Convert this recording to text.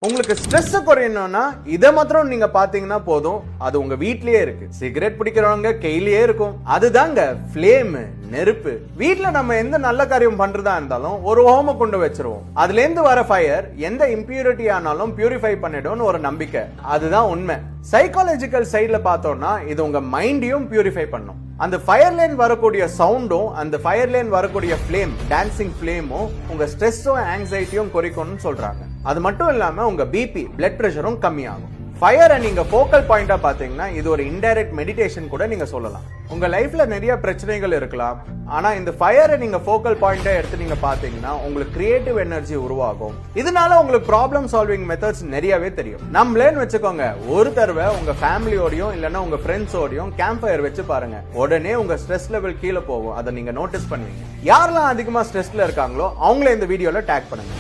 உங்களுக்கு ஸ்ட்ரெஸ் குறையணும்னா இதை மாத்திரம் நீங்க பாத்தீங்கன்னா போதும். அது உங்க வீட்லயே இருக்கு. சிகரெட் பிடிக்கிறவங்க கையிலேயே இருக்கும். அதுதாங்க ஃப்ளேம், நெருப்பு. வீட்ல நம்ம எந்த நல்ல காரியம் பண்றதா இருந்தாலும் ஒரு ஹோம கொண்டு வச்சிருவோம். அதுல இருந்து வர ஃபயர் எந்த இம்பியூரிட்டி ஆனாலும் பியூரிஃபை பண்ணிடும்னு ஒரு நம்பிக்கை. அதுதான் உண்மை. சைக்காலஜிக்கல் சைட்ல பார்த்தோம்னா இது உங்க மைண்டையும் பியூரிஃபை பண்ணும். அந்த ஃபயர் லைன் வரக்கூடிய சவுண்டும் அந்த ஃபயர் லைன் வரக்கூடிய ஃப்ளேம், டான்சிங் ஃப்ளேமும் உங்க ஸ்ட்ரெஸ்ஸும் ஆங்ஸைட்டியும் குறைக்கும்னு சொல்றாங்க. அது மட்டும் இல்லாம உங்க பிபி, பிளட் பிரஷரும் கம்மியாகும். ஃபயரை நீங்க ஃபோக்கல் பாயிண்டா பாத்தீங்கன்னா இது ஒரு இன்டைரக்ட் மெடிடேஷன் கூட நீங்க சொல்லலாம். உங்க லைஃப்ல நிறைய பிரச்சனைகள் இருக்கலாம். ஆனா இந்த ஃபயரை நீங்க ஃபோக்கல் பாயிண்டா எடுத்து நீங்க பாத்தீங்கன்னா உங்களுக்கு கிரியேட்டிவ் எனர்ஜி உருவாகும். இதனால உங்களுக்கு ப்ராப்ளம் சால்விங் மெத்தட்ஸ் நிறையவே தெரியும். நம்மளேன்னு வச்சுக்கோங்க, ஒரு தடவை உங்க ஃபேமிலியோடையும் இல்லைன்னா உங்க ஃப்ரெண்ட்ஸோடையும் கேம்ப் ஃபயர் வச்சு பாருங்க. உடனே உங்க ஸ்ட்ரெஸ் லெவல் கீழே போகும். அதை நீங்க நோட்டீஸ் பண்ணுவீங்க. யாரெல்லாம் அதிகமா ஸ்ட்ரெஸ்ல இருக்காங்களோ அவங்கள இந்த வீடியோல டேக் பண்ணுங்க.